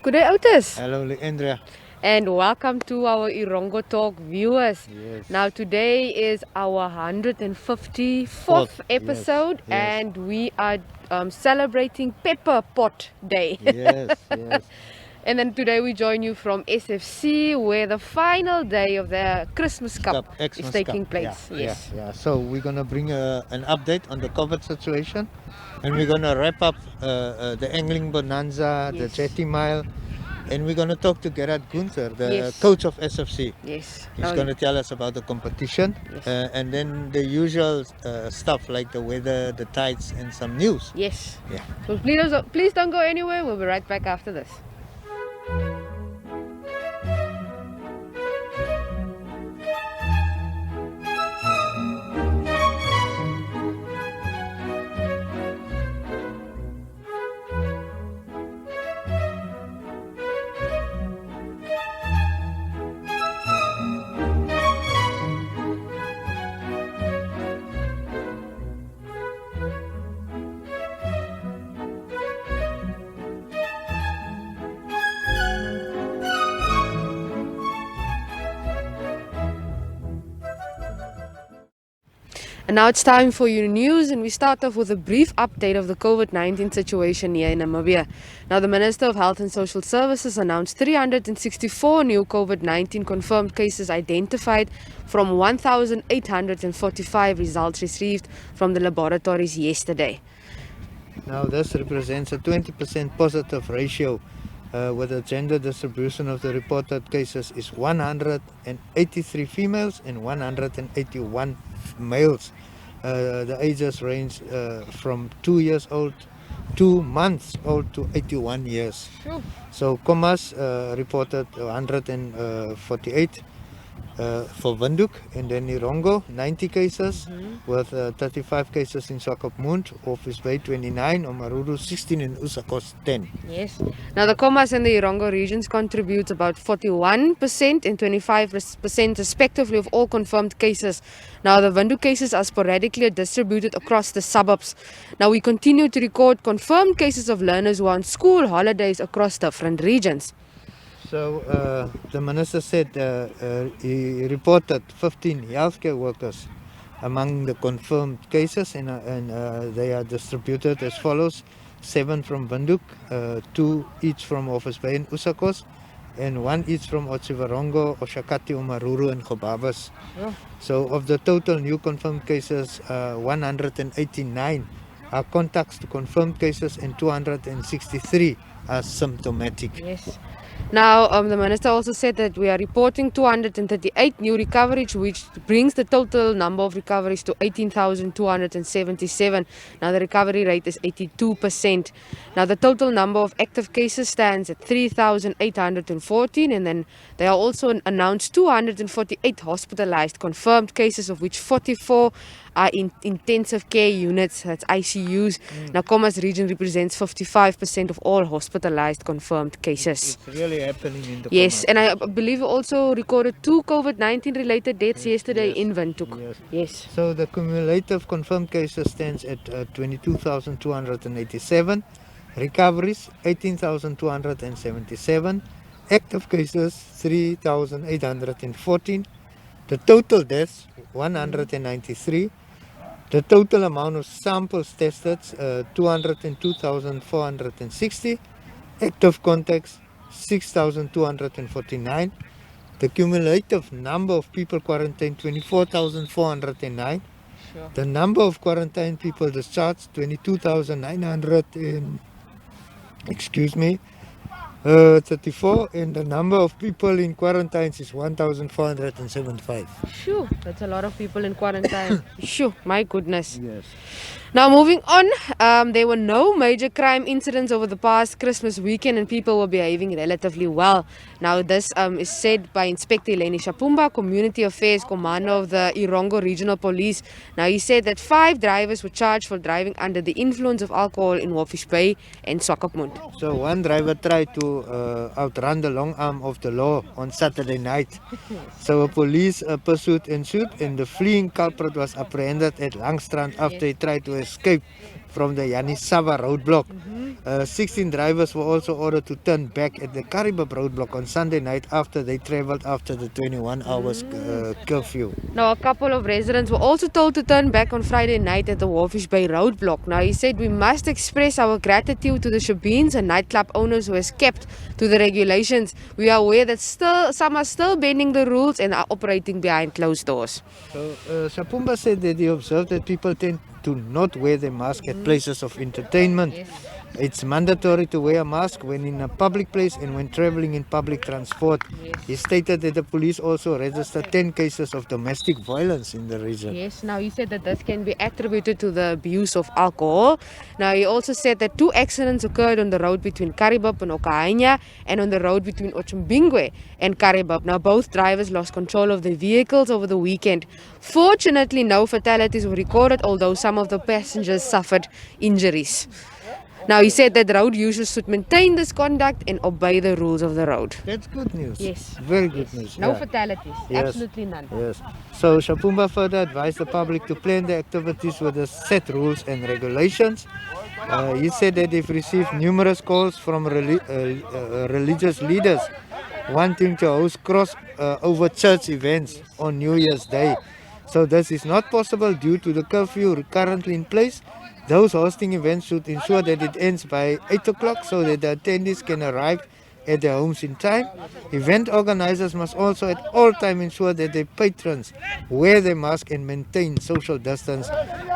Good day, Otis. Hello, Leandrea. And welcome to our Erongo Talk viewers. Yes. Now, today is our 154th Fourth, episode, yes. and we are celebrating Pepper Pot Day. Yes, yes. And then today we join you from SFC, where the final day of the Xmas Cup is Xmas taking Cup. place. Yeah, Yes. Yeah. So we're gonna bring an update on the COVID situation, and we're gonna wrap up the Angling Bonanza, the Yes. Jetty Mile, and we're gonna talk to Gerald Guther, the Yes. coach of SFC. Yes. He's gonna tell us about the competition, Yes. and then the usual stuff like the weather, the tides, and some news. Yes. Yeah. So please don't go anywhere. We'll be right back after this. And now it's time for your news, and we start off with a brief update of the COVID-19 situation here in Namibia. Now, the Minister of Health and Social Services announced 364 new COVID-19 confirmed cases identified from 1,845 results received from the laboratories yesterday. Now this represents a 20% positive ratio with the gender distribution of the reported cases is 183 females and 181 males. The ages range from 2 years old, 2 months old to 81 years. Sure. So Komas reported 148 for Windhoek, and then Erongo 90 cases with 35 cases in Swakopmund, Office Bay 29, Omaruru 16 and Usakos 10. Yes. Now, the Komas and the Erongo regions contribute about 41% and 25% respectively of all confirmed cases. Now, the Windhoek cases are sporadically distributed across the suburbs. Now, we continue to record confirmed cases of learners who are on school holidays across different regions. So the minister said he reported 15 healthcare workers among the confirmed cases, and they are distributed as follows: 7 from Windhoek, 2 each from Office Bay and Usakos, and 1 each from Otsivarongo, Oshakati, Omaruru and Gobabas. Yeah. So of the total new confirmed cases, 189 are contacts to confirmed cases and 263 are symptomatic. Yes. Now, the minister also said that we are reporting 238 new recoveries, which brings the total number of recoveries to 18,277. Now, the recovery rate is 82%. Now, the total number of active cases stands at 3,814, and then they are also announced 248 hospitalized confirmed cases, of which 44 are in intensive care units, that's ICUs. Now, Komas region represents 55% of all hospitalized confirmed cases. It's really happening in the Yes, Komas. and I believe we also recorded 2 COVID-19 related deaths yesterday yes, in Windhoek. yes. Yes. So the cumulative confirmed cases stands at 22,287, recoveries 18,277, active cases 3,814, the total deaths 193, the total amount of samples tested 202,460, active contacts 6,249, the cumulative number of people quarantined 24,409. Sure. The number of quarantined people discharged 22,900 and 34, and the number of people in quarantines is 1,475. Sure, that's a lot of people in quarantine. Sure, my goodness. Yes. Now, moving on, there were no major crime incidents over the past Christmas weekend, and people were behaving relatively well. Now, this is said by Inspector Eleni Shapumba, Community Affairs Commander of the Erongo Regional Police. Now, he said that 5 drivers were charged for driving under the influence of alcohol in Walvis Bay and Swakopmund. So one driver tried to outrun the long arm of the law on Saturday night. So a police pursuit ensued, and the fleeing culprit was apprehended at Langstrand after he tried to escape from the Yanisava roadblock. 16 drivers were also ordered to turn back at the Karibab roadblock on Sunday night after they travelled after the 21 hours curfew. Now, a couple of residents were also told to turn back on Friday night at the Walfish Bay roadblock. Now, he said we must express our gratitude to the Shebeens and nightclub owners who has kept to the regulations. We are aware that some are still bending the rules and are operating behind closed doors. So, Shapumba said that he observed that people tend to not wear their mask at places of entertainment. It's mandatory to wear a mask when in a public place and when travelling in public transport. He stated that the police also registered 10 cases of domestic violence in the region. Yes, now he said that this can be attributed to the abuse of alcohol. Now he also said that 2 accidents occurred on the road between Karibab and Okaanya and on the road between Ochimbingwe and Karibab. Now both drivers lost control of their vehicles over the weekend. Fortunately, no fatalities were recorded, although some of the passengers suffered injuries. Now he said that road users should maintain this conduct and obey the rules of the road. That's good news. Yes. Very good news. No yeah. fatalities. Yes. Absolutely none. Yes. So Shapumba further advised the public to plan their activities with the set rules and regulations. He said that they've received numerous calls from religious leaders wanting to host over church events on New Year's Day. So this is not possible due to the curfew currently in place. Those hosting events should ensure that it ends by 8 o'clock so that the attendees can arrive at their homes in time. Event organizers must also at all times ensure that their patrons wear their mask and maintain social distance.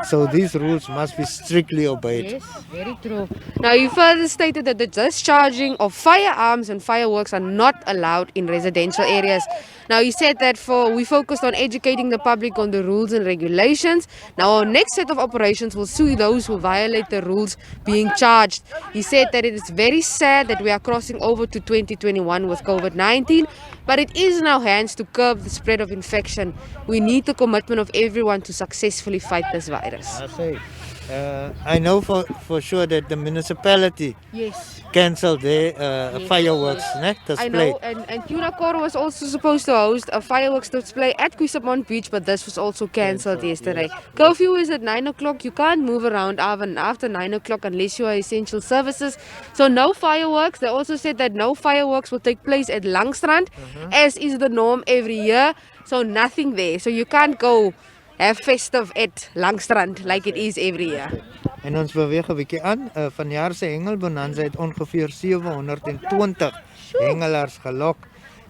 So these rules must be strictly obeyed. Yes, very true. Now he further stated that the discharging of firearms and fireworks are not allowed in residential areas. Now he said that we focused on educating the public on the rules and regulations. Now our next set of operations will see those who violate the rules being charged. He said that it is very sad that we are crossing over to 2021 with COVID-19, but it is in our hands to curb the spread of infection. We need the commitment of everyone to successfully fight this virus. I know for sure that the municipality cancelled their fireworks display. I know, and Tunakor was also supposed to host a fireworks display at Quisapon Beach, but this was also cancelled yesterday. Curfew is at 9 o'clock. You can't move around even after 9 o'clock unless you are essential services. So no fireworks. They also said that no fireworks will take place at Langstrand, as is the norm every year. So nothing there. So you can't go have festive at Langstrand like it is every year. En ons beweeg 'n bietjie aan. Vanjaar se Angling Bonanza het ongeveer 720 hengelaars gelok.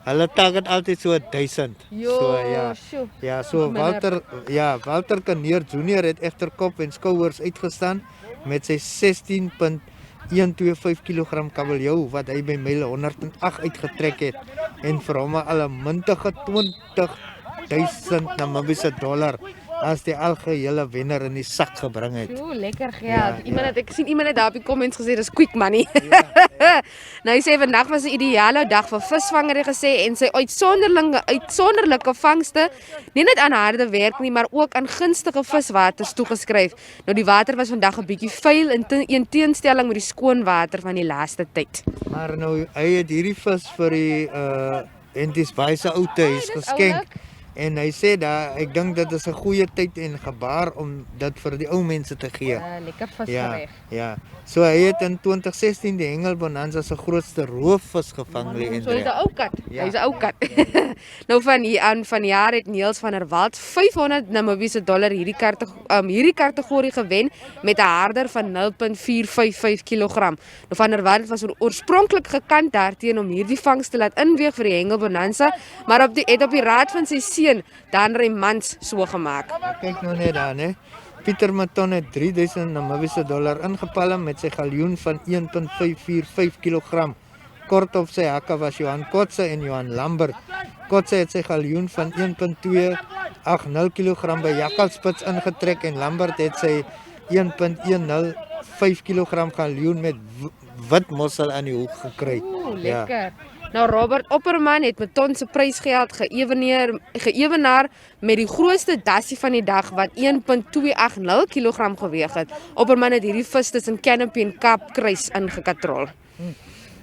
Hulle target altyd so 1000. So Walter Kaneer Junior het egter kop en skouers uitgestaan met sy 16.125 kg kabeljou wat hy by myle 108 uitgetrek het en vir hom al 'n muntige 20.000 Namibiese dollar as die algehele wenner in die sak gebring het. Lekker geld. Ek sien iemand het daar op die comments gesê dis quick money. Nou hy sê vandag was 'n ideale dag vir visvangers gesê en sy uitsonderlike vangste nie net aan harde werk nie, maar ook aan gunstige viswaters toegeskryf. Nou die water was vandag 'n bietjie vuil in teenstelling met die skoon water van die laaste tyd. Maar nou hy het hierdie vis vir die Enties baie se ou huis geskenk. En hy sê daar, ek dink dit is 'n goeie tyd en gebaar om dit vir die ou mense te gee. Lekker visgereg. Ja. So hy het in 2016 die Angling Bonanza se grootste roofvis gevang, Leandrea. So hy's 'n ou kat. Hy's 'n ou kat. Nou van jaar het Niels van der Walt 500 Namibiese dollar hierdie kategorie gewen met 'n harder van 0.455 kg. Nou van der Walt was oorspronklik gekant daarteen om hierdie vangs te laat inweeg vir die Angling Bonanza, maar het op die raad van sy seun Dan Remans so gemaak. Kyk nou net daar, né? Pieter Maton het 3000 Namibiese dollar ingepalm met sy galjoen van 1.545 kg. Kort op sy hakke was Johan Kotse en Johan Lambert. Kotse het sy galjoen van 1.280 kg by Jakkalspits ingetrek en Lambert het sy 1.105 kg galjoen met witmossel aan die hoek gekry. Lekker. Nou Robert Opperman het met ton se prysgeld geëwenaar met die grootste dassie van die dag wat 1.280 kg geweg het. Opperman het hierdie vis tussen Canopy en Kaapkruis ingekatrol.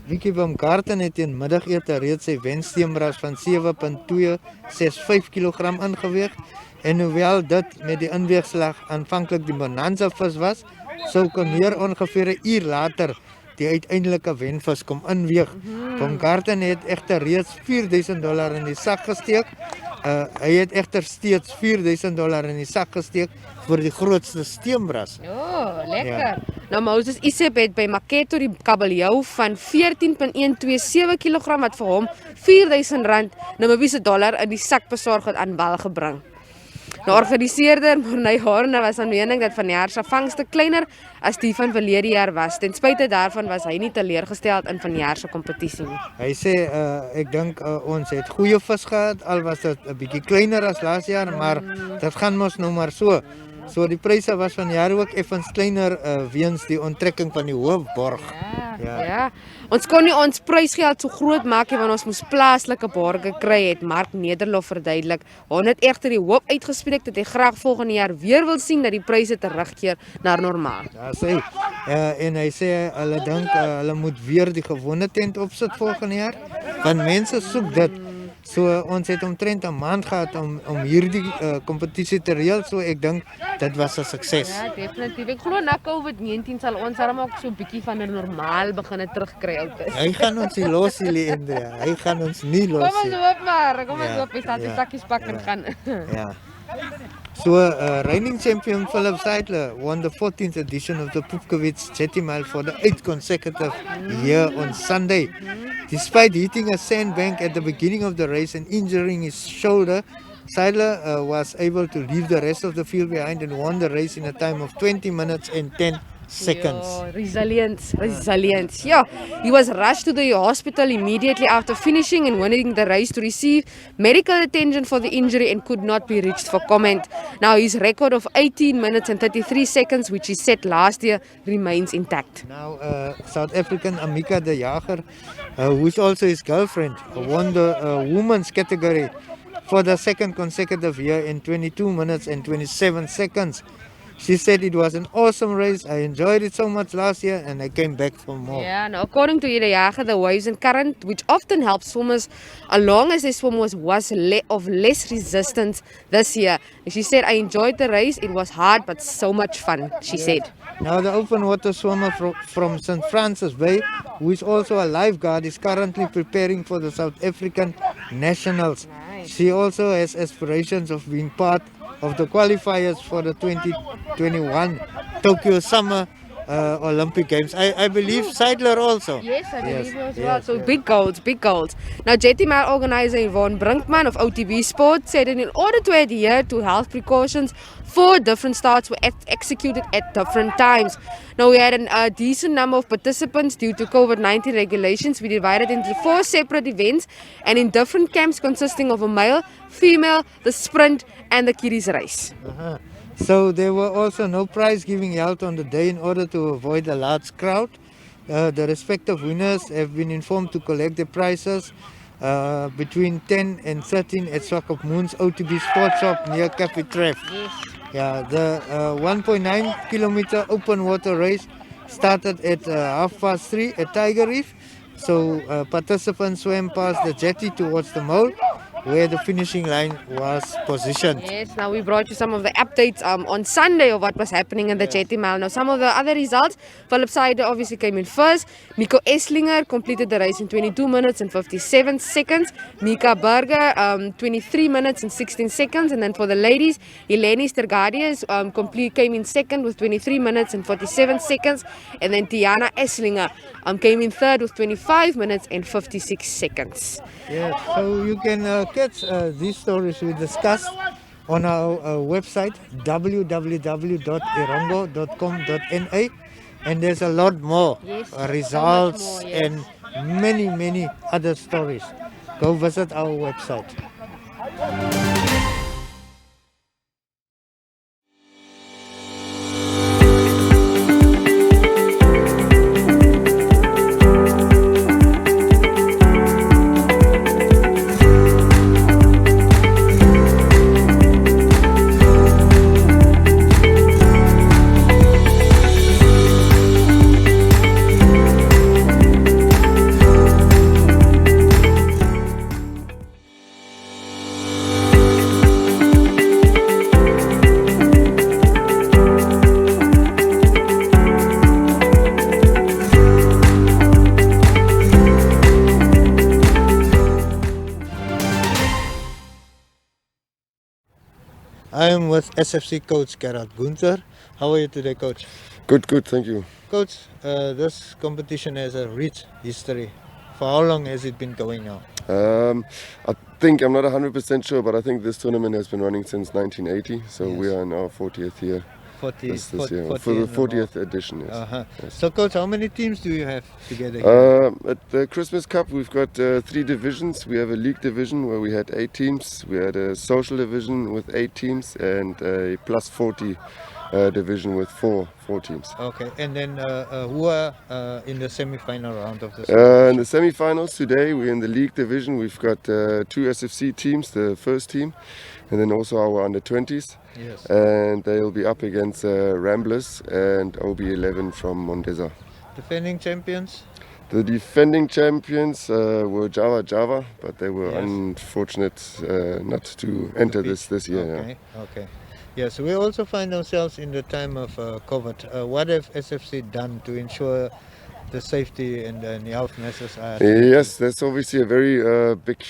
Vicky Baumgarten het in middagete reeds sy wensteenbras van 7.265 kg ingeweeg en hoewel dit met die inweegslag aanvanklik die bonanza vis was, So kon hier ongeveer 'n uur later die uiteindelike wenvis kom inweeg. Baumgarten het egter reeds $4,000 in die sak gesteek. Hy het egter steeds $4,000 in die sak gesteek vir die grootste steenbras. Lekker. Ja. Nou Moses Isep het by Maketo die kabeljou van 14.127 kg wat vir hom R4,000 Namibiese dollar in die sak besorg het aan wal gebring. Nou organiseerder Morney Horner was aan mening dat vanjaar se vangste kleiner as die van verlede jaar was. Ten spyte daarvan was hy nie teleurgestel in vanjaar se kompetisie nie. Hy sê ek dink ons het goeie vis gehad, al was dit 'n bietjie kleiner as laas jaar, maar dit gaan mos nou maar so. So die pryse was vanjaar ook effens kleiner weens die onttrekking van die hoofborg. Ja. Ons kon nie ons prysgeld so groot maak nie want ons moes plaaslike borge kry, het Mark Nederlof verduidelik. Hy het egter die hoop uitgespreek dat hy graag volgende jaar weer wil sien dat die pryse terugkeer na normaal. Ja, sê. En hy sê hulle dink hulle moet weer die gewone tent opsit volgende jaar, want mense soek dit. So ons het omtrent 'n maand gehad om hierdie kompetisie te reël, so ek dink dit was 'n sukses. Ja, definitief. Ek glo na COVID-19 sal ons darm ook so 'n bietjie van 'n normaal begin terugkry, Otis. Hy gaan ons nie los nie, Leandrea. Hy gaan ons nie los nie. Kom ons hoop maar. Kom ons Ja, hoop, dat die ja, sakkies pakken gaan. Ja. So, reigning champion Philip Seidler won the 14th edition of the Pupkewitz Jetty Mile for the 8th consecutive year on Sunday. Despite hitting a sandbank at the beginning of the race and injuring his shoulder, Seidler was able to leave the rest of the field behind and won the race in a time of 20 minutes and 10 seconds. Resilience. Yeah, he was rushed to the hospital immediately after finishing and winning the race to receive medical attention for the injury and could not be reached for comment. Now his record of 18 minutes and 33 seconds, which he set last year, remains intact. Now, South African Amika de Jager, who is also his girlfriend, won the women's category for the second consecutive year in 22 minutes and 27 seconds. She said it was an awesome race. I enjoyed it so much last year and I came back for more. Yeah, now according to the Jager, the waves and current, which often help swimmers along as they swim, was of less resistance this year. And she said, I enjoyed the race. It was hard, but so much fun, she said. Now the open water swimmer from St. Francis Bay, who is also a lifeguard, is currently preparing for the South African Nationals. Nice. She also has aspirations of being part of the qualifiers for the 2021 Tokyo Summer Olympic Games. I believe Seidler also. Yes, I believe Yes, as well. yes, So yes. big goals. Now, Jetty Mile organizer Yvonne Brinkman of OTB Sport said that in order to adhere to health precautions, 4 different starts were executed at different times. Now, we had a decent number of participants due to COVID-19 regulations. We divided into 4 separate events and in different camps consisting of a male, female, the sprint and the kiddies race. So there were also no prize giving held on the day in order to avoid a large crowd. The respective winners have been informed to collect their prizes between 10 and 13 at Swakopmund's OTB Sports Shop near Cafe Tref. Yes. Yeah, the 1.9 kilometer open water race started at 3:30 at Tiger Reef. So participants swam past the jetty towards the mole where the finishing line was positioned. Yes, now we brought you some of the updates on Sunday of what was happening in the Jetty Mile. Now some of the other results, Philip Seidler obviously came in first. Nico Esslinger completed the race in 22 minutes and 57 seconds. Mika Berger, 23 minutes and 16 seconds. And then for the ladies, Eleni Stergadius came in second with 23 minutes and 47 seconds. And then Tiana Esslinger came in third with 25 minutes and 56 seconds. Yes, so you can catch these stories we discussed on our website www.erongo.com.na, and there's a lot more Yes, results so much more, yes. and many other stories. Go visit our website. I am with SFC coach Gerald Guther. How are you today, coach? Good, thank you. Coach, this competition has a rich history. For how long has it been going now? I think, I'm not 100% sure, but I think this tournament has been running since 1980, so Yes. we are in our 40th year 40, this 40 year. 40 For the and 40th edition, yes. Uh-huh. Yes. So, coach, how many teams do you have together here? At the Xmas Cup, we've got 3 divisions. We have a league division where we had 8 teams. We had a social division with 8 teams and a plus 40 division with four teams. Okay, and then who are in the semi-final round of this? In the semi-finals today, we're in the league division. We've got 2 SFC teams, the first team, and then also our under-20s. Yes. And they'll be up against Ramblers and OB11 from Mondesa. Defending champions? The defending champions were Java, but they were Yes. unfortunate not to enter this year. Okay, okay. Yes, we also find ourselves in the time of COVID. What have SFC done to ensure the safety and the health measures are? Yes, that's obviously a very big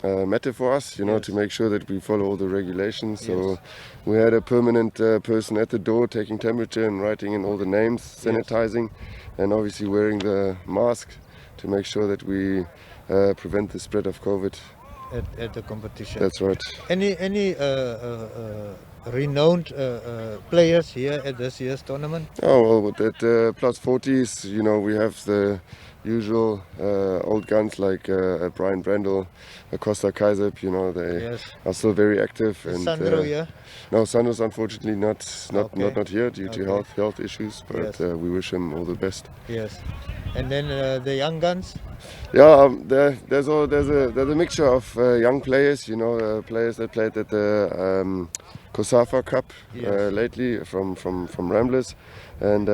matter for us, Yes. to make sure that we follow all the regulations. So Yes. we had a permanent person at the door taking temperature and writing in all the names, sanitizing, and obviously wearing the mask to make sure that we prevent the spread of COVID. At the competition. That's right. Any renowned players here at this year's tournament? Oh well, with that plus 40s, we have the usual old guns like Brian Brandel, Costa Kaiser. They Yes. are still very active. Is And Sandro here? no, Sandro's unfortunately not Okay. here due to Okay. health issues. But Yes. we wish him all the best. Yes. And then the young guns? Yeah, there's a mixture of young players. Players that played at the COSAFA Cup Yes. lately from Ramblers, and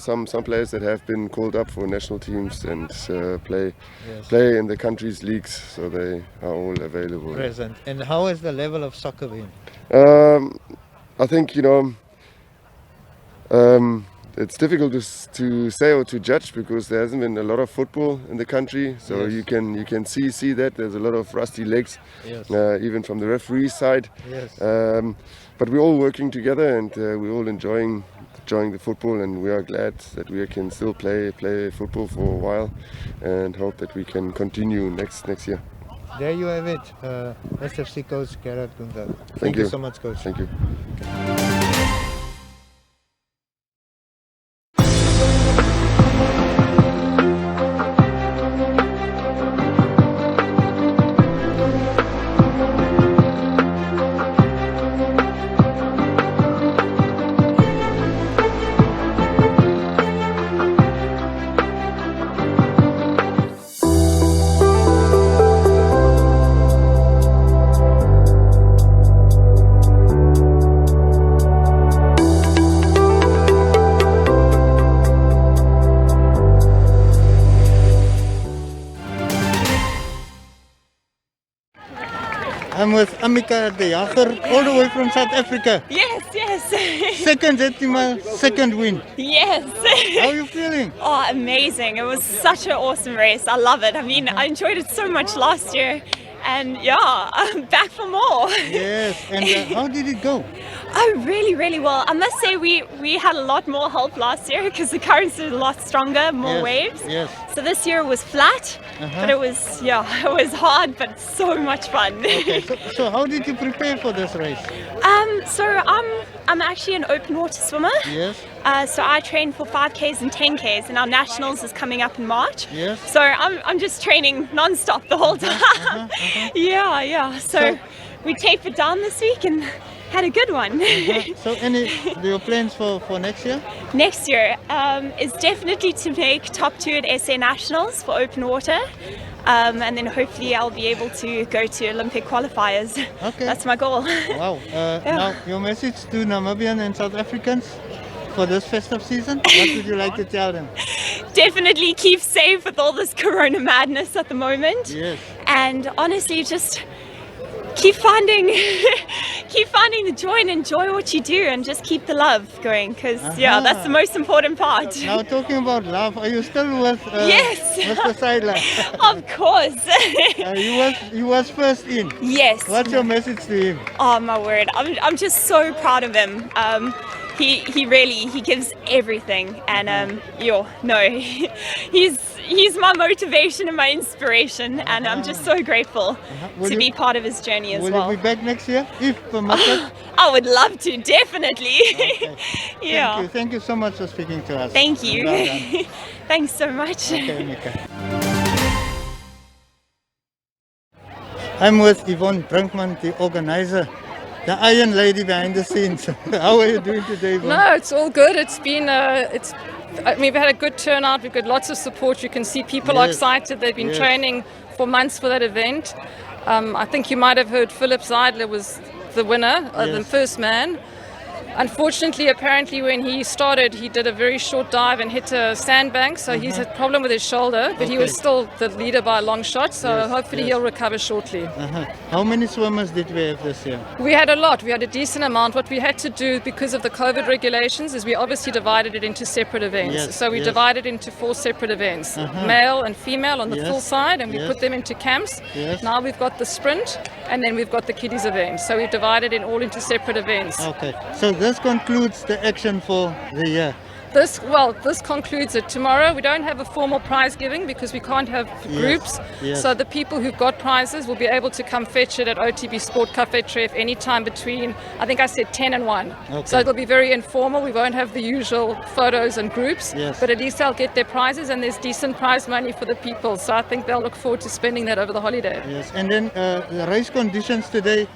some players that have been called up for national teams and play in the country's leagues, so they are all available. Present. And how has the level of soccer been? I think it's difficult to say or to judge because there hasn't been a lot of football in the country, so Yes. you can see that there's a lot of rusty legs, Yes. even from the referee side. Yes. But we're all working together and we're all enjoying the football, and we are glad that we can still play football for a while, and hope that we can continue next year. There you have it. SFC coach Gerald Guther. Thank you you so much, coach. Thank you. I'm with Amika de Jager, all the way from South Africa. Yes. Second Jetty Mile, second win. Yes. How are you feeling? Oh, amazing. It was such an awesome race. I love it. I mean, I enjoyed it so much last year. And yeah, I'm back for more. Yes. And how did it go? Oh, really, really well. I must say we had a lot more help last year because the currents are a lot stronger, more Yes, waves. yes. So this year was flat, Uh-huh. but it was hard, but so much fun. Okay. So how did you prepare for this race? So I'm actually an open water swimmer. Yes. So I train for 5Ks and 10Ks, and our nationals is coming up in March. Yes. So I'm just training non-stop the whole time. Yeah. So we tapered down this week and had a good one. So do your plans for next year? Next year is definitely to make top 2 at SA Nationals for open water. And then hopefully I'll be able to go to Olympic qualifiers. Okay. That's my goal. Wow. Now, your message to Namibian and South Africans for this festive season? What would you like to tell them? Definitely keep safe with all this corona madness at the moment. Yes. And honestly, just keep finding keep finding the joy and enjoy what you do and just keep the love going because, yeah, that's the most important part. Now talking about love, are you still with Yes. Mr. Seidler? Of course. He was first in. Yes. What's your message to him? Oh my word, I'm just so proud of him. He really gives everything, and he's my motivation and my inspiration, and I'm just so grateful to be part of his journey as well. Will you be back next year, if permitted? I would love to, definitely. Okay. Yeah. Thank you so much for speaking to us. Thank you. Well done. Thanks so much. Okay, Mika. I'm with Yvonne Brinkman, the organizer, the Iron Lady behind the scenes. How are you doing today, Yvonne? No, it's all good. It's been, we've had a good turnout. We've got lots of support. You can see people are Yes. excited. They've been Yes. training for months for that event. I think you might have heard Philip Zeidler was the winner, the Yes. first man. Unfortunately, apparently when he started, he did a very short dive and hit a sandbank, so he's had a problem with his shoulder, but he was still the leader by a long shot, so Yes, hopefully yes. he'll recover shortly. How many swimmers did we have this year? We had a lot. We had a decent amount. What we had to do because of the COVID regulations is we obviously divided it into separate events. Yes, So we yes. divided into 4 separate events, male and female on the Yes, full side, and we yes. put them into camps. Yes. Now we've got the sprint, and then we've got the kiddies event. So we've divided it all into separate events. Okay, so this concludes the action for the year. This concludes it. Tomorrow we don't have a formal prize giving because we can't have groups. yes. So the people who've got prizes will be able to come fetch it at OTB Sport Cafe Tref anytime between, I think I said 10 and 1. Okay. So it'll be very informal. We won't have the usual photos and groups, Yes. but at least they'll get their prizes and there's decent prize money for the people. So I think they'll look forward to spending that over the holiday. Yes, and then the race conditions today.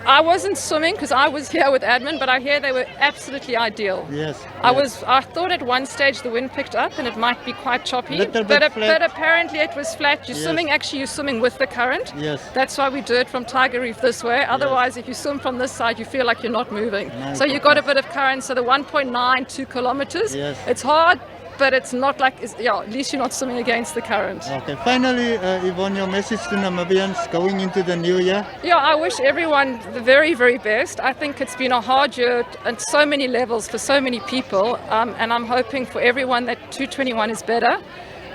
I wasn't swimming because I was here with admin, but I hear they were absolutely ideal. Yes. I thought at one stage the wind picked up and it might be quite choppy, Little bit flat. but apparently it was flat. You're Yes. you're swimming with the current. Yes. That's why we do it from Tiger Reef this way. Otherwise, if you swim from this side, you feel like you're not moving. No, So you got a bit of current. So the 1.92 kilometers, Yes. it's hard, but it's not like, at least you're not swimming against the current. Okay, finally, Yvonne, your message to Namibians going into the new year? Yeah, I wish everyone the very, very best. I think it's been a hard year on so many levels for so many people, and I'm hoping for everyone that 221 is better.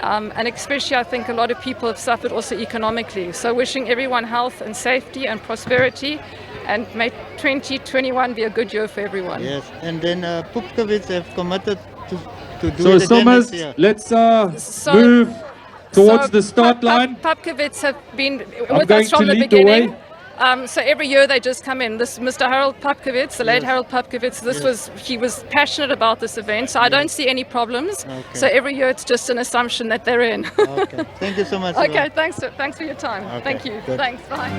And especially I think a lot of people have suffered also economically. So wishing everyone health and safety and prosperity, and may 2021 be a good year for everyone. Yes, and then Pupkewitz have committed to do So it again Somers, next year. let's So- move towards the start line. Pupkewitz have been I'm with going us from to the lead the beginning. way. So every year they just come in. This Mr. Harold Pupkewitz, the late Yes. Harold Pupkewitz, Yes. he was passionate about this event. So I don't see any problems. Okay. So every year it's just an assumption that they're in. Okay, thank you so much. Okay, Yvonne. thanks for your time. Okay, Thank you. good. Thanks. Bye.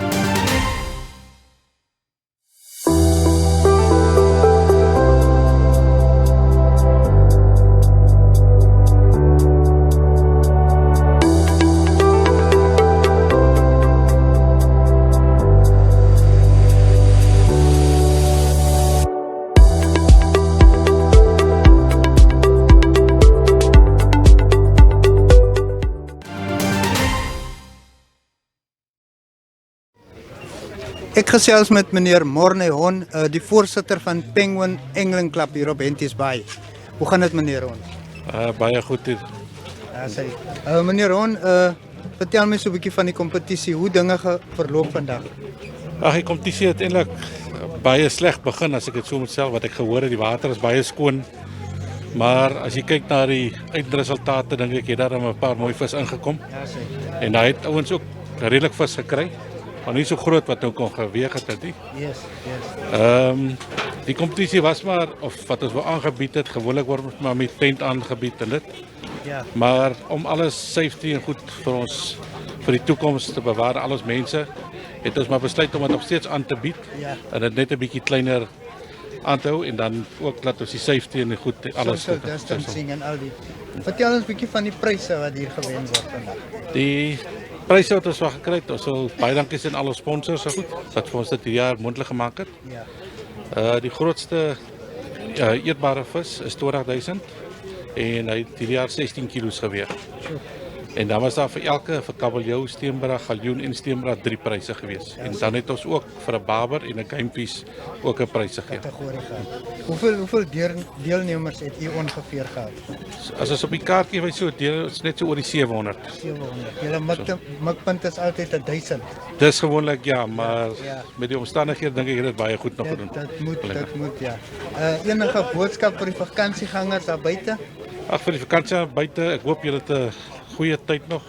Ek gesels met meneer Morne Hon, die voorsitter van Penguin Angling Club hier op Henties Bay. Hoe gaan dit meneer Hon? Baie goed. Ja, sê. Meneer Hon, vertel my so 'n bietjie van die kompetisie, hoe dinge verloop vandag. Ag, die kompetisie het eintlik baie sleg begin as ek dit so moet sê, wat ek gehoor het, die water is baie skoon. Maar as jy kyk na die eindresultate, dink ek het daar 'n paar mooi vis ingekom. Ja, sê. En hy het ouens ook redelik vis gekry. Maar nie so groot wat nou kon geweeg het nie. Yes, yes. Die kompetisie was maar, of wat ons wou aangebied het, gewoonlik word ons maar met tent aangebied en dit. Ja. Maar om alles safety en goed vir ons, vir die toekoms te bewaar, al ons mense, het ons maar besluit om dit nog steeds aan te bied. Ja. En dit net 'n bietjie kleiner aan te hou en dan ook laat ons die safety en die goed alles Social distancing en al die. Vertel ons 'n bietjie van die pryse wat hier gewen word vandag. Die pryse wat ons wel gekry het, ons wil baie dankie sê aan al ons sponsors so goed wat vir ons dit hierdie jaar moontlik gemaak het. Ja. Die grootste eetbare vis is 20.000 en hy het hierdie jaar 16 kilos geweeg. En dan was daar vir elke, vir kabeljou, steenbra, galjoen en steenbra 3 pryse gewees. En dan het ons ook vir 'n baber en 'n gamepjes ook 'n prys gegee. Kategorie gehad. Hoeveel deelnemers het u ongeveer gehad? As ons op die kaartjie wys so deel, is net so oor die 700. 700. Julle mikpunt is altyd 1000. Dis gewoonlik ja, maar met die omstandighede dink ek het dit baie goed nog gedoen. Dit moet ja. Enige boodskap vir die vakansiegangers daar buite? Ag, vir die vakansie buite, ek hoop julle het 'n goeie tyd nog.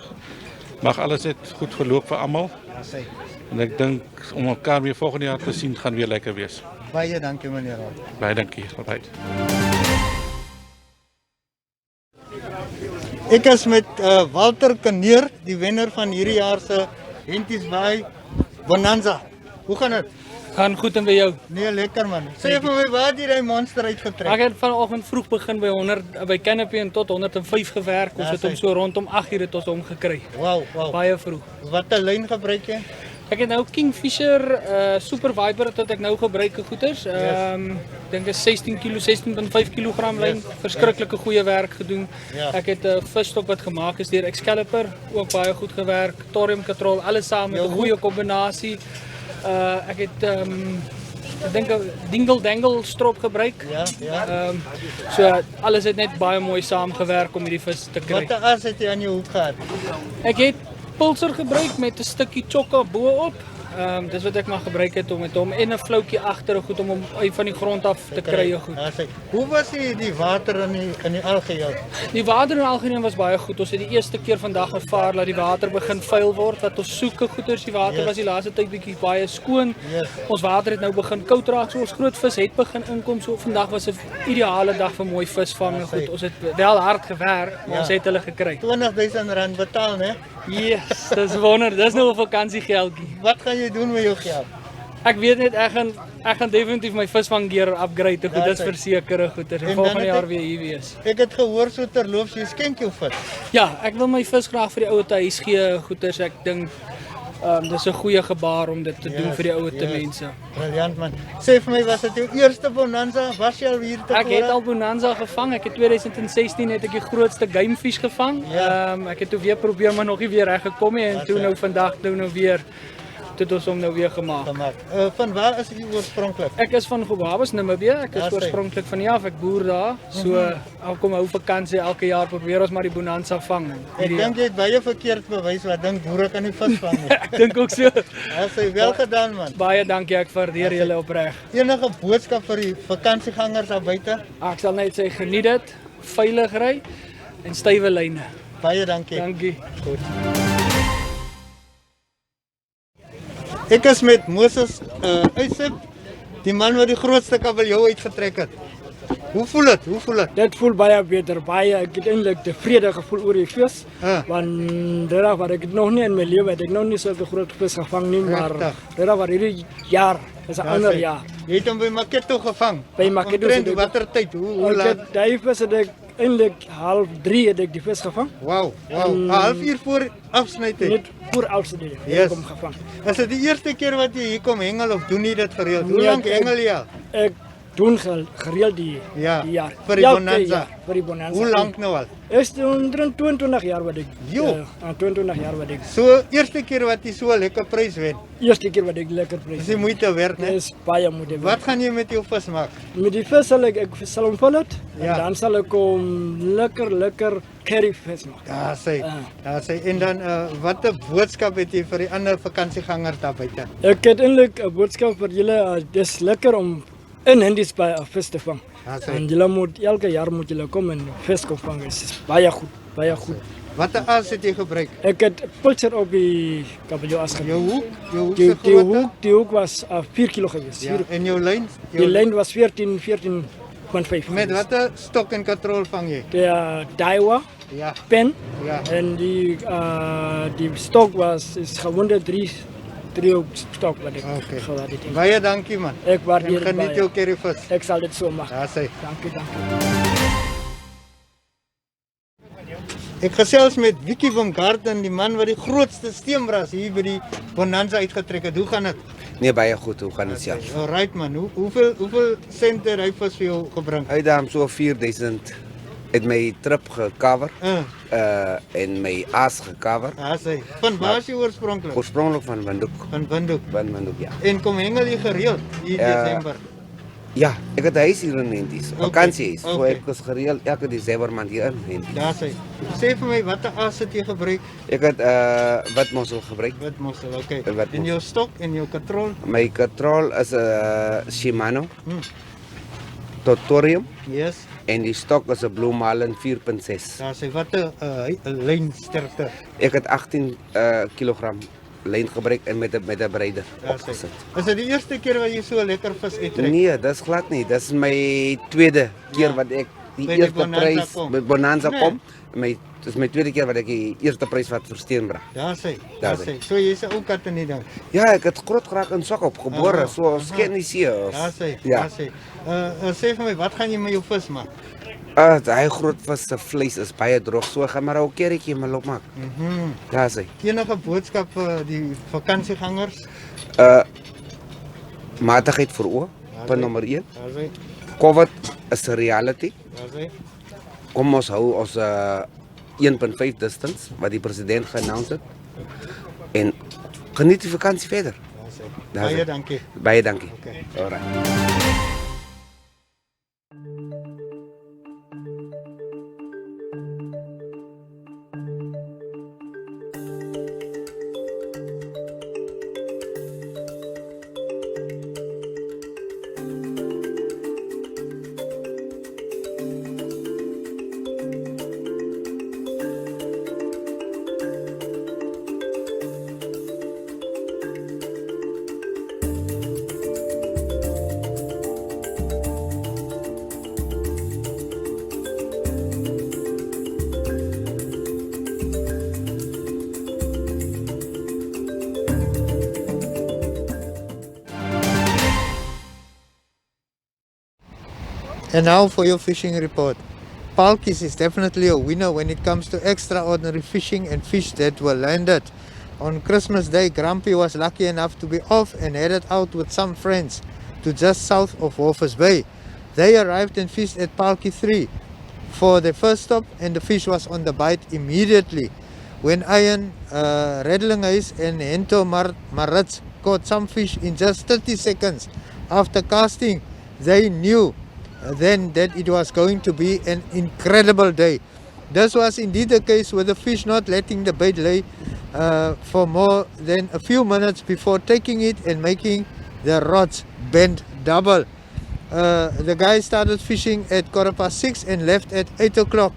Mag alles net goed verloop vir almal. Ja, sê. En ek dink om mekaar weer volgende jaar te sien gaan weer lekker wees. Baie dankie meneer Raad. Baie dankie. Right. Ek is met Walter Kaneer, die wenner van hierdie jaar se Xmas Bonanza. Hoe gaan dit? Gaan goed en by jou. Nee, lekker man. Sê vir my waar het jy die monster uitgetrek? Ek het vanoggend vroeg begin by 100 by Canopy en tot 105 gewerk. Ons het hom so rondom 8 uur het ons hom gekry. Wow. Baie vroeg. Watter lyn gebruik jy? Ek het nou Kingfisher Super Viper wat ek nou gebruik goeters. Dink is 16.5 kg lyn. Verskriklike goeie werk gedoen. Ek het 'n visstok wat gemaak is deur Excalibur, ook baie goed gewerk. Thorium Control, alles saam met 'n goeie kombinasie. Ek het ek dink 'n dingle dangle strop gebruik. So alles het net baie mooi saamgewerk om hierdie vis te kry. Watter as het jy aan jou hoek gehad? Ek het pulser gebruik met 'n stukkie chokka bo-op. Dis wat ek maar gebruik het om met hom en 'n floutjie agter goed om hom uit van die grond af te kry goed. Hoe was die water in die algeheel? Die water in algemeen was baie goed. Ons het die eerste keer vandag ervaar dat die water begin vuil word. Wat ons soeke goeders, die water was die laaste tyd bietjie baie skoon. Ons water het nou begin koud raak. So ons groot vis het begin inkom. So vandag was 'n ideale dag vir mooi visvang. Goed, ons het wel hard gewerk, maar ons het hulle gekry. R20.000 betaal, né? Yes, dis wonder. Dis nou 'n vakansiegeldjie. Wat gaan jy doen met jou geld? Ek weet net ek gaan definitief my visvanggear upgrade. Goed, dit is verseker goed. En volgende jaar weer hier wees. Ek het gehoor so terloops jy skenk jou vis. Ja, ek wil my vis graag vir die ouete huis gee. Goeders, ek dink dis 'n goeie gebaar om dit te doen vir die ouete mense. Briljant man. Sê vir my, was dit jou eerste bonanza? Was jy al hier tevore? Ek het al bonanza gevang. Ek het 2016 het ek die grootste gamefish gevang. Ek het toe weer probeer maar nog nie weer reg gekom nie en toe nou vandag nou weer het ons hom nou weer gemaak. Van waar is u oorspronklik? Ek is van Gobabas, Namibië. Ek is oorspronklik van hier af. Ek boer daar. So kom hou vakansie elke jaar probeer ons maar die bonanza vang. Ek dink jy het baie verkeerd bewys wat dink boere kan nie vis vang nie. Ek dink ook so. As jy wel gedaan man. Baie dankie, ek waardeer julle opreg. Enige boodskap vir die vakansiegangers daar buite? Ek sal net sê geniet dit, veilig ry en stywe lyne. Baie dankie. Dankie. Goed. Ek is met Moses Uitsep, die man wat die grootste kabeljou uitgetrek het. Hoe voel dit? Dit voel baie beter, baie. Ek het eintlik tevrede gevoel oor die vis. Want dit was ek nog nie in my lewe, ek nog nie so 'n groot vis gevang nie, maar dit was hierdie jaar, is 'n ander jaar. Jy het hom by Maketo gevang. By Maketo se watter tyd? Hoe laat? Daai vis het ek eintlik 2:30 het ek die vis gevang. Wow. 1/2 uur voor afsnytyd. Net voor afsnytyd het hom gevang. Is dit die eerste keer wat jy hier kom hengel of doen jy dit gereeld? Hoe lank hengel jy al? Ek doen gereeld die jaar. Vir die bonanza. Vir die bonanza. Hoe lank nou al? Is 22 jaar wat ek. 22 jaar wat ek. So eerste keer wat jy so 'n lekker prys wen. Eerste keer wat ek lekker prys. Dis die moeite werd, né? Dis baie moeite werd. Wat gaan jy met jou vis maak? Met die vis sal ek sal hom vul het. En dan sal ek hom lekker curry vis maak. Daar sê. En dan watter boodskap het jy vir die ander vakansiegangers daar buite? Ek het eintlik 'n boodskap vir julle. Dis lekker om in Indies by 'n vis te vang. En julle moet elke jaar moet julle kom en vis kom vang. Dit is baie goed. Watter as het jy gebruik? Ek het pulser op die kabeljou as gebruik. Die hoek was 4 kg geweest. En jou lyn? Die lyn was 14.5. Met watter stok en katrol vang jy? Die Daiwa pen. En die stok is gewonde 3 stok wat ek gehad het. Baie dankie man. Ek waardeer en geniet jou curryvis. Ek sal dit so maak. Daar sê. Dankie. Ek gesels met Wiekie van Garden, die man wat die grootste steenbras hier by die bonanza uitgetrek het. Hoe gaan dit? Nee, baie goed. Hoe gaan dit self? Alright man. Hoeveel sent het hy vis vir jou gebring? Hy het hom so 4000 het my trip gecover en my aas gecover. Asai. Van waar is jy oorspronklik? Oorspronklik van Windhoek. Van Windhoek. Van Windhoek, ja. En kom hengel jy gereeld hier Desember? Ja, ek het 'n huis hier in Henties. Vakansiehuis. So Okay. ek is gereeld elke Desember maand hier in Henties. Daar sê. Sê vir my watter aas het jy gebruik? Ek het witmossel gebruik. Witmossel, okay. Witmossel. En jou stok en jou katrol? My katrol is 'n Shimano Totorium Yes. en die stok is 'n Blue Marlin 4.6. Daar sê watter lynsterkte? Ek het 18 kilogram lyn gebruik en met 'n breider Daar sê. opgesit. Is dit die eerste keer wat jy so lekker vis uittrek? Nee, dis glad nie. Dis my tweede keer wat ek die By die eerste Bonanza prys kom. met Bonanza Nee. kom. Dis my tweede keer wat ek die eerste prys wat vir Steenbrug. Daar sê. Daar Daar sê. sê. So jy's 'n ou kat in die ding. Ja, ek het groot geraak in Swakop gebore, so ons ken nie see. Daar sê. Ja. Daar sê. Sê vir my, wat gaan jy met jou vis maak? Daai groot vis se vleis is baie droog, so ek gaan maar 'n kerretjie maar loop maak. Ja, sê. Enige boodskap vir die vakansiegangers? Matigheid vir oë, punt nommer 1. Daar sê. COVID is 'n reality. Daar sê. Kom ons hou ons 1.5 distance wat die president geannounce het. En geniet die vakansie verder. Daar sê. Daar sê. Baie dankie. Baie dankie. Okay. Alright. And now for your fishing report. Palkies is definitely a winner when it comes to extraordinary fishing and fish that were landed. On Christmas Day, Grumpy was lucky enough to be off and headed out with some friends to just south of Walvis Bay. They arrived and fished at Palkie 3 for their first stop, and the fish was on the bite immediately. When Ian Redlinghuis and Hento Maritz caught some fish in just 30 seconds after casting, they knew then that it was going to be an incredible day. This was indeed the case, with the fish not letting the bait lay for more than a few minutes before taking it and making the rods bend double. The guys started fishing at 6:15 and left at 8 o'clock.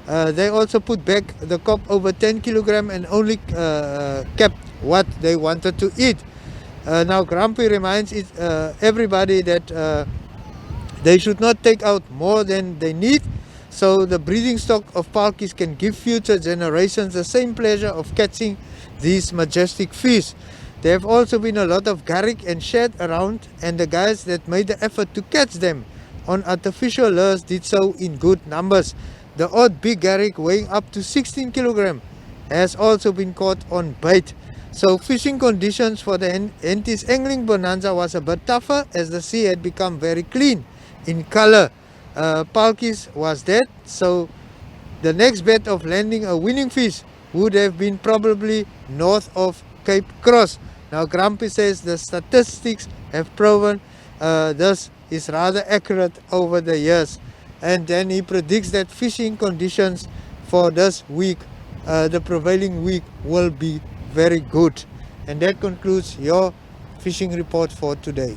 They also put back the cop over 10 kilogram and only kept what they wanted to eat. Now Grumpy reminds everybody that they should not take out more than they need, so the breeding stock of palkies can give future generations the same pleasure of catching these majestic fish. There have also been a lot of garrick and shad around, and the guys that made the effort to catch them on artificial lures did so in good numbers. The odd big garrick weighing up to 16 kilogram has also been caught on bait. So fishing conditions for the Henties Angling Bonanza was a bit tougher, as the sea had become very clean in color. Palkies was dead, so the next bet of landing a winning fish would have been probably north of Cape Cross. Now Grumpy says the statistics have proven this is rather accurate over the years, and then he predicts that fishing conditions for this week, the prevailing week, will be very good. And that concludes your fishing report for today.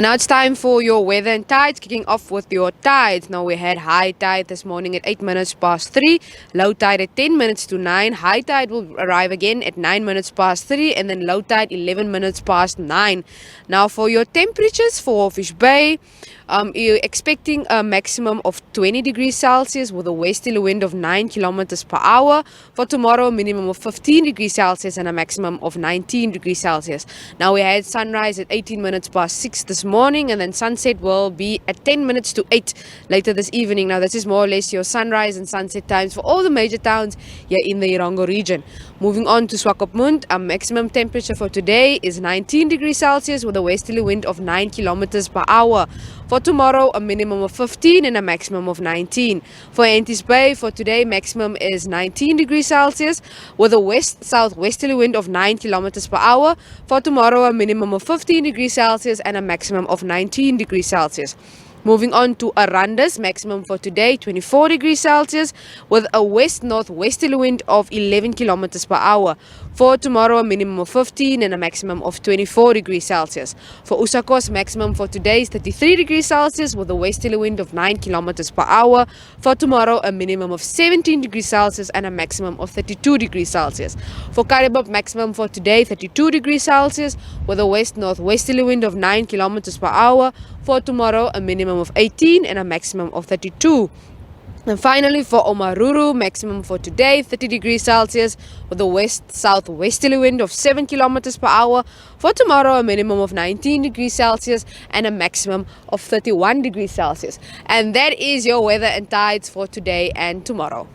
And now it's time for your weather and tides, kicking off with your tides. Now we had high tide this morning at 8 minutes past 3, low tide at 10 minutes to 9. High tide will arrive again at 9 minutes past 3, and then low tide 11 minutes past 9. Now for your temperatures for Fish Bay, you're expecting a maximum of 20 degrees Celsius with a westerly wind of 9 kilometers per hour. For tomorrow, a minimum of 15 degrees Celsius and a maximum of 19 degrees Celsius. Now we had sunrise at 18 minutes past 6 this morning, and then sunset will be at 10 minutes to 8 later this evening. Now this is more or less your sunrise and sunset times for all the major towns here in the Erongo region. Moving on to Swakopmund, our maximum temperature for today is 19 degrees Celsius with a westerly wind of 9 kilometers per hour. For tomorrow, a minimum of 15 and a maximum of 19. For Antis Bay, for today, maximum is 19 degrees Celsius with a west-southwesterly wind of 9 kilometers per hour. For tomorrow, a minimum of 15 degrees Celsius and a maximum of 19 degrees Celsius. Moving on to Arandas, maximum for today 24 degrees Celsius with a west-northwesterly wind of 11 kilometers per hour. For tomorrow, a minimum of 15 and a maximum of 24 degrees Celsius. For Usakos, maximum for today is 33 degrees Celsius with a westerly wind of 9 kilometers per hour. For tomorrow, a minimum of 17 degrees Celsius and a maximum of 32 degrees Celsius. For Karibop, maximum for today 32 degrees Celsius with a west-northwesterly wind of 9 kilometers per hour. For tomorrow, a minimum of 18 and a maximum of 32. And finally, for Omaruru, maximum for today 30 degrees Celsius with a west-southwesterly wind of 7 kilometers per hour. For tomorrow, a minimum of 19 degrees Celsius and a maximum of 31 degrees Celsius. And that is your weather and tides for today and tomorrow.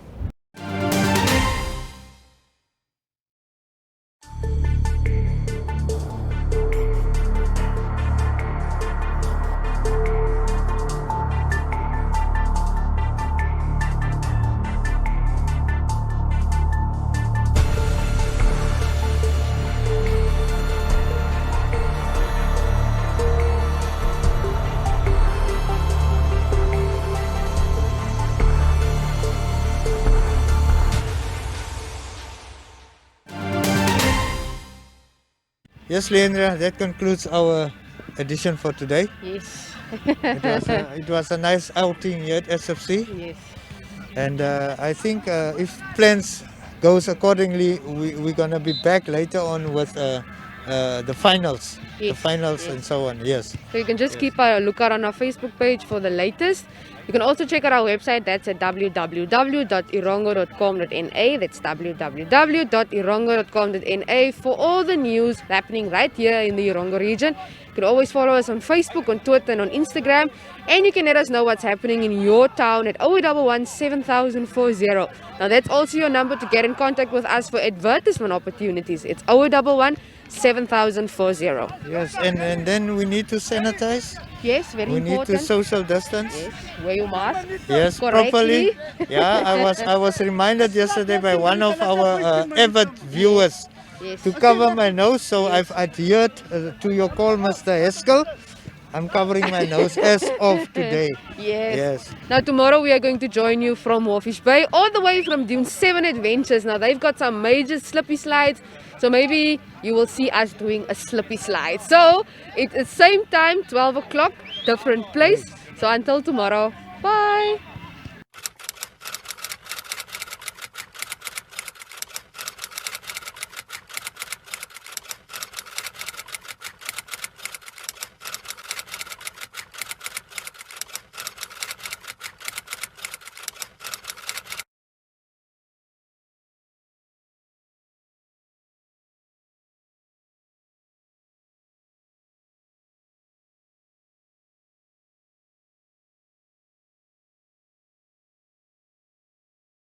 Yes, Leandrea, that concludes our edition for today. Yes. It was a nice outing here at SFC. Yes. And I think if plans goes accordingly, we're going to be back later on with the finals. Yes. The finals Yes. and so on, yes. So you can just keep a lookout on our Facebook page for the latest. You can also check out our website. That's at www.erongo.com.na. That's www.erongo.com.na for all the news happening right here in the Erongo region. You can always follow us on Facebook, on Twitter, and on Instagram. And you can let us know what's happening in your town at 0811 7040. Now that's also your number to get in contact with us for advertisement opportunities. It's 0811 7040. Yes, and then we need to sanitize. Yes, very We important. need to social distance. Yes, wear your mask. Yes, correctly. properly. Yeah, I was reminded yesterday by one of our avid viewers Yes. to cover my nose, so I've adhered to your call, Mr. Haskell. I'm covering my nose as of today. Yes. Yes. Now tomorrow we are going to join you from Warfish Bay all the way from Dune 7 Adventures. Now they've got some major slippy slides, so maybe you will see us doing a slippy slide. So it's the same time, 12 o'clock, different place. So until tomorrow, bye.